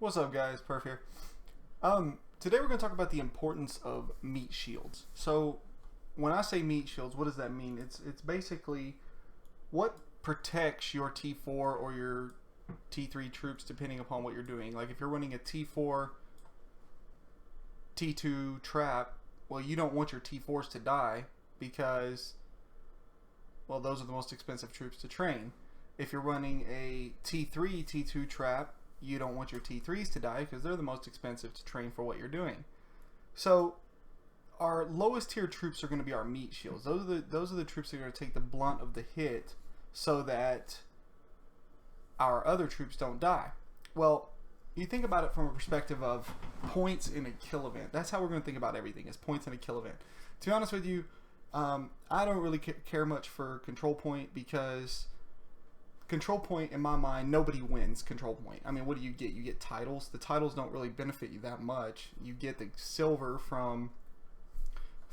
What's up, guys? Perf here. Today we're going to talk about the importance of meat shields. So when I say meat shields, what does that mean? It's basically what protects your T4 or your T3 troops depending upon what you're doing. Like if you're running a T4 T2 trap, well, you don't want your T4s to die because, well, those are the most expensive troops to train. If you're running a T3 T2 trap, you don't want your T3s to die because they're the most expensive to train for what you're doing. So our lowest tier troops are going to be our meat shields. Those are the troops that are going to take the blunt of the hit so that our other troops don't die. Well, you think about it from a perspective of points in a kill event. That's how we're going to think about everything, is points in a kill event. To be honest with you, I don't really care much for control point because control point, in my mind, nobody wins control point. I mean, what do you get? You get titles. The titles don't really benefit you that much. You get the silver from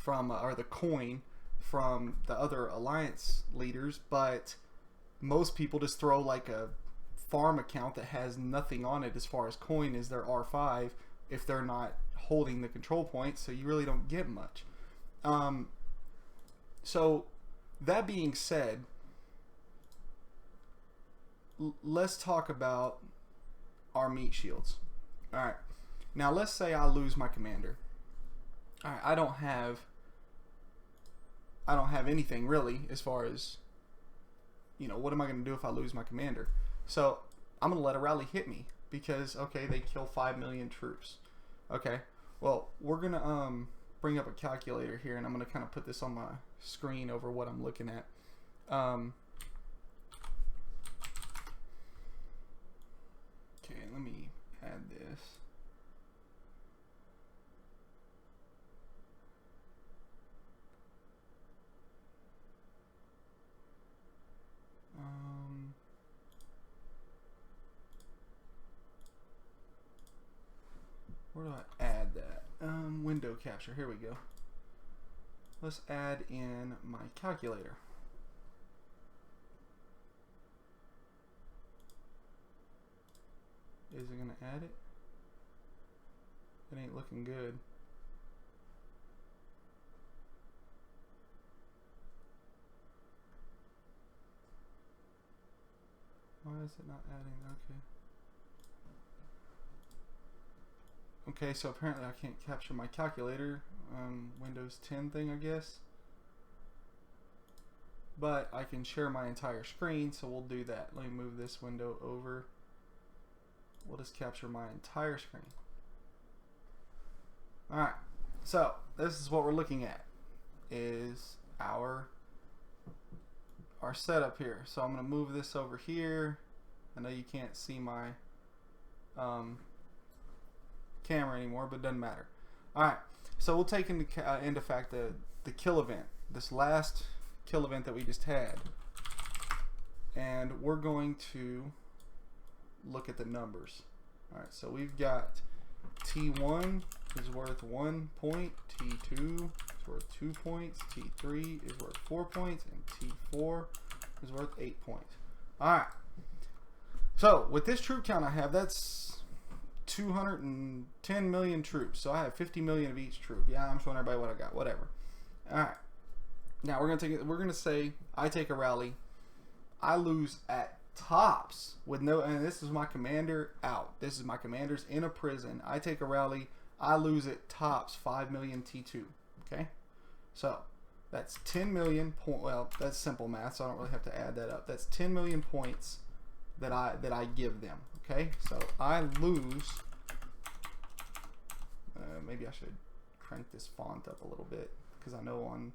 or the coin from the other alliance leaders, but most people just throw like a farm account that has nothing on it as far as coin as their R5 if they're not holding the control point, so you really don't get much. So that being said, let's talk about our meat shields. Alright, now let's say I lose my commander. Alright, I don't have anything really as far as, you know, what am I going to do if I lose my commander? So I'm going to let a rally hit me because, okay, they kill 5 million troops. Okay, well, we're going to bring up a calculator here, and I'm going to kind of put this on my screen over what I'm looking at. Okay, let me add this. Where do I add that? Window capture. Here we go. Let's add in my calculator. Is it gonna add it? It ain't looking good. Why is it not adding? Okay, so apparently I can't capture my calculator. Windows 10 thing, I guess. But I can share my entire screen, so we'll do that. Let me move this window over. We'll just capture my entire screen. Alright, so this is what we're looking at, is our setup here. So I'm going to move this over here. I know you can't see my camera anymore, but it doesn't matter. Alright, so we'll take into fact the kill event, this last kill event that we just had, and we're going to look at the numbers. Alright, so we've got T1 is worth 1 point, T2 is worth 2 points, T3 is worth 4 points, and T4 is worth 8 points. Alright, so with this troop count I have, that's 210 million troops. So I have 50 million of each troop. Yeah, I'm showing everybody what I got. Whatever. Alright, now we're gonna say I take a rally, I lose at tops with no, and this is my commander out. This is my commander's in a prison. I take a rally, I lose at tops 5 million T2. Okay, so that's 10 million well, that's simple math, so I don't really have to add that up. That's 10 million points that I give them. Okay, so I lose. Maybe I should crank this font up a little bit because I know on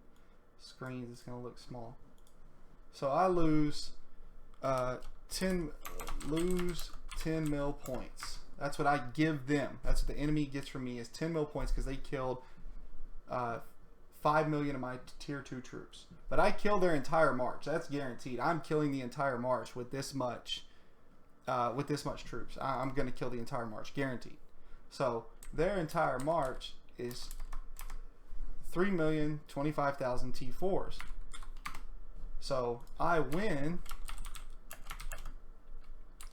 screens it's gonna look small. So I lose 10 mil points. That's what I give them. That's what the enemy gets from me, is 10 mil points because they killed 5 million of my tier 2 troops. But I kill their entire march. That's guaranteed. I'm killing the entire march with this much troops. I'm gonna kill the entire march, guaranteed. So their entire march is 3,025,000 T4s. So I win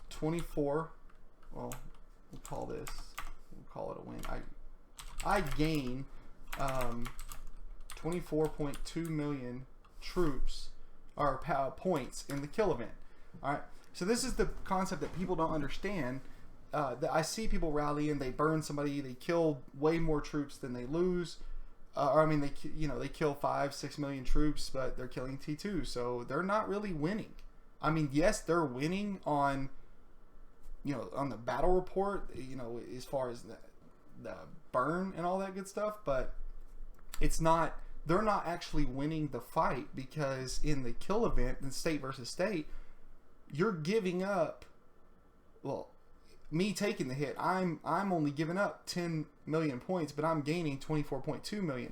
24, well, we'll call this, we'll call it a win. I gain 24.2 million troops or points in the kill event. All right. So this is the concept that people don't understand. That I see people rally and they burn somebody, they kill way more troops than they lose. Or I mean, they kill 5-6 million troops, but they're killing T2, so they're not really winning. I mean, yes, they're winning on, on the battle report, as far as the burn and all that good stuff, but it's not. They're not actually winning the fight, because in the kill event, in state versus state, you're giving up. Well, me taking the hit, I'm only giving up 10 million points, but I'm gaining 24.2 million.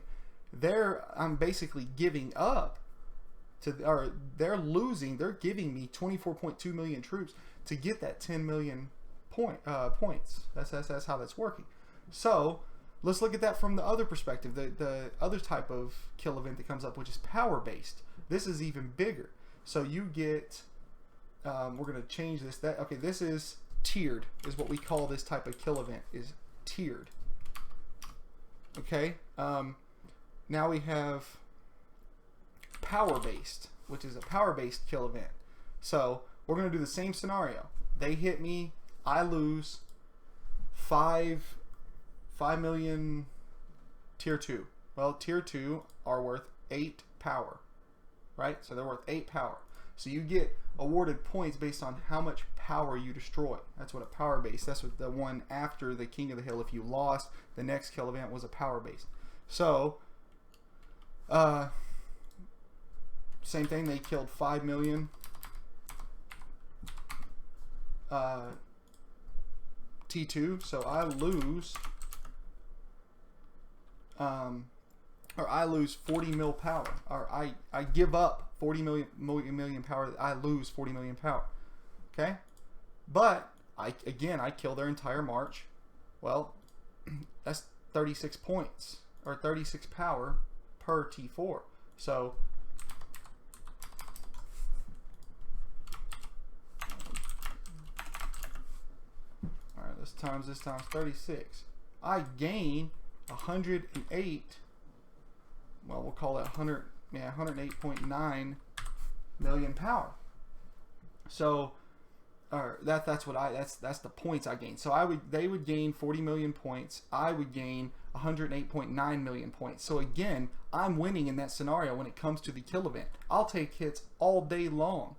I'm basically giving up or they're losing. They're giving me 24.2 million troops to get that 10 million points. That's how that's working. So let's look at that from the other perspective. The other type of kill event that comes up, which is power based. This is even bigger. So you get. We're gonna change this. Okay, this is tiered, is what we call this type of kill event, is tiered. Okay, now we have power based, which is a power based kill event. So we're gonna do the same scenario. They hit me, I lose 5 million tier 2. Well, tier 2 are worth 8 power, right? So they're worth 8 power. So you get awarded points based on how much power you destroy. That's what a power base. That's what the one after the King of the Hill. If you lost, the next kill event was a power base. So, same thing. They killed 5 million. T2. So I lose. Or I lose 40 mil power, or I give up 40 million power. I lose 40 million power. Okay, but I kill their entire march. Well, that's 36 points or 36 power per T4. So all right, let's times this times 36. I gain 108. Well, we'll call it 108.9 million power. So, that's the points I gain. So they would gain 40 million points. I would gain 108.9 million points. So again, I'm winning in that scenario when it comes to the kill event. I'll take hits all day long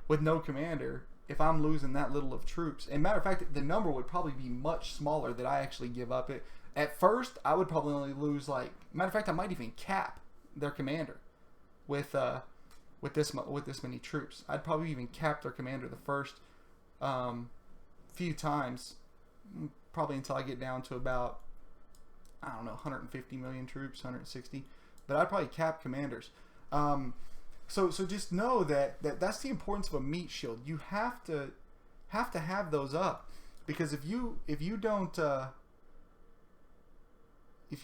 with no commander if I'm losing that little of troops. And matter of fact, the number would probably be much smaller that I actually give up it. At first, I would probably only lose, like, matter of fact, I might even cap their commander with this many troops. I'd probably even cap their commander the first few times, probably until I get down to about, I don't know, 150 million troops, 160. But I'd probably cap commanders. So just know that's the importance of a meat shield. You have to have those up, because if you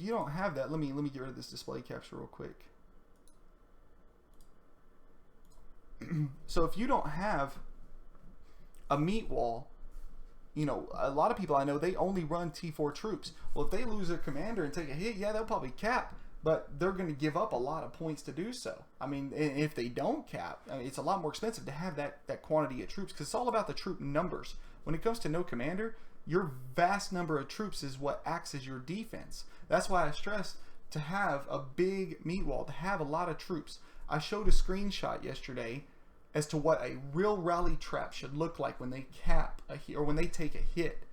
don't have that, let me get rid of this display capture real quick. So if you don't have a meat wall, a lot of people I know, they only run T4 troops. Well, if they lose their commander and take a hit, yeah, they'll probably cap, but they're going to give up a lot of points to do so. I mean, if they don't cap, it's a lot more expensive to have that quantity of troops, because it's all about the troop numbers. When it comes to no commander, your vast number of troops is what acts as your defense. That's why I stress to have a big meat wall, to have a lot of troops. I showed a screenshot yesterday as to what a real rally trap should look like when they cap a hit, or when they take a hit.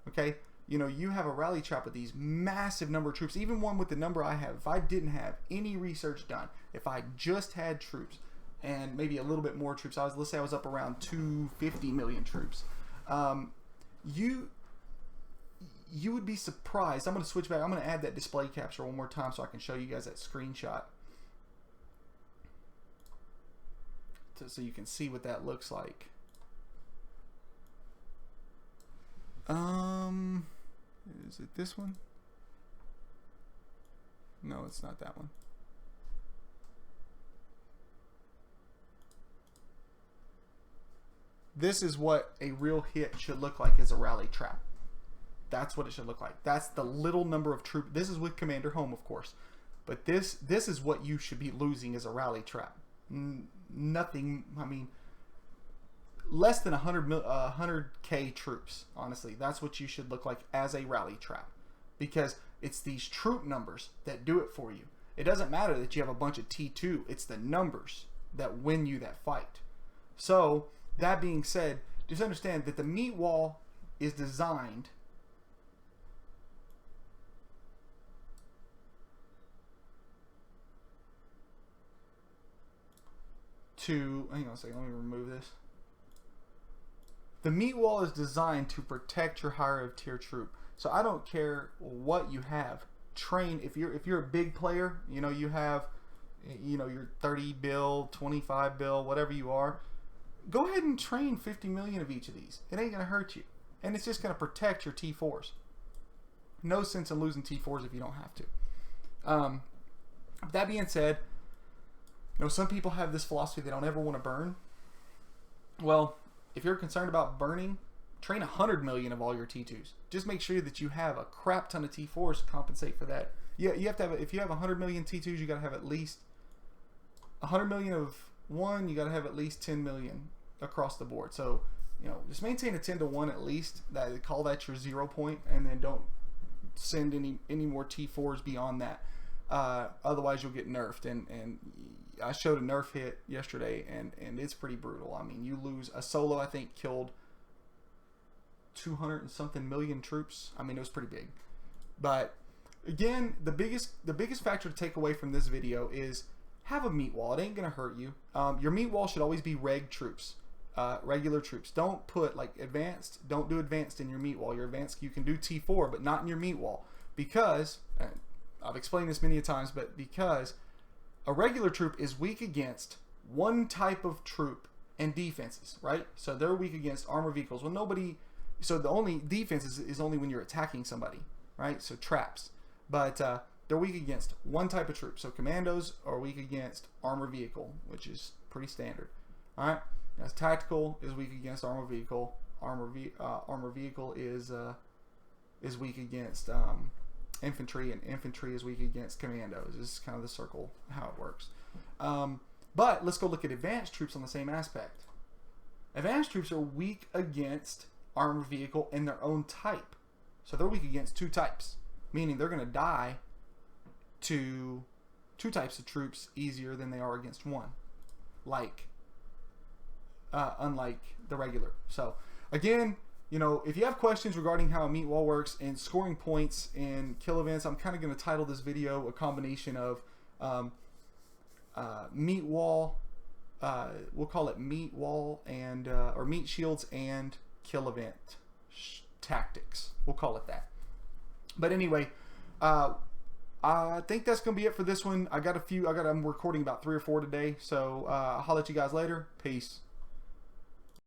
Okay, you have a rally trap with these massive number of troops. Even one with the number I have, if I didn't have any research done, if I just had troops and maybe a little bit more troops, let's say I was up around 250 million troops. You would be surprised. I'm going to switch back. I'm going to add that display capture one more time so I can show you guys that screenshot, so you can see what that looks like. Is it this one? No, it's not that one. This is what a real hit should look like as a rally trap. That's what it should look like. That's the little number of troops. This is with Commander Home, of course. But this is what you should be losing as a rally trap. Nothing, I mean, less than 100k troops, honestly. That's what you should look like as a rally trap. Because it's these troop numbers that do it for you. It doesn't matter that you have a bunch of T2. It's the numbers that win you that fight. So, that being said, just understand that the meat wall is designed to, hang on a second, let me remove this. The meat wall is designed to protect your higher of tier troop. So I don't care what you have. Train, if you're a big player, you know, you have, you know, your 30 bill, 25 bill, whatever you are, go ahead and train 50 million of each of these. It ain't gonna hurt you. And it's just gonna protect your T4s. No sense in losing T4s if you don't have to. That being said, you know, some people have this philosophy they don't ever want to burn. Well, if you're concerned about burning, train 100 million of all your T2s. Just make sure that you have a crap ton of T4s to compensate for that. Yeah, you have to have, if you have 100 million T2s, you got to have at least 100 million of one, you got to have at least 10 million across the board. So, you know, just maintain a 10 to 1 at least. Call that your 0 point, and then don't send any more T4s beyond that. Otherwise, you'll get nerfed. And I showed a nerf hit yesterday, and it's pretty brutal. I mean, you lose a solo, I think, killed 200 and something million troops. I mean, it was pretty big. But again, the biggest factor to take away from this video is have a meat wall. It ain't gonna hurt you. Your meat wall should always be reg troops, regular troops. Don't put like advanced. Don't do advanced in your meat wall. Your advanced, you can do T4, but not in your meat wall, because I've explained this many times, but because a regular troop is weak against one type of troop and defenses, right? So they're weak against armor vehicles. Well, nobody. So the only defense is only when you're attacking somebody, right? So traps. But they're weak against one type of troop. So commandos are weak against armor vehicle, which is pretty standard. All right. As tactical is weak against armor vehicle. Armor vehicle is weak against infantry, and infantry is weak against commandos. This is kind of the circle how it works. But let's go look at advanced troops on the same aspect. Advanced troops are weak against armor vehicle in their own type. So they're weak against two types, meaning they're going to die to two types of troops easier than they are against one, like unlike the regular. So again, you know, if you have questions regarding how a meat wall works and scoring points in kill events, I'm kind of going to title this video a combination of meat wall, we'll call it meat wall and or meat shields and kill event tactics. We'll call it that. But anyway, I think that's gonna be it for this one. I'm recording about 3 or 4 today, so I'll holler at you guys later. Peace.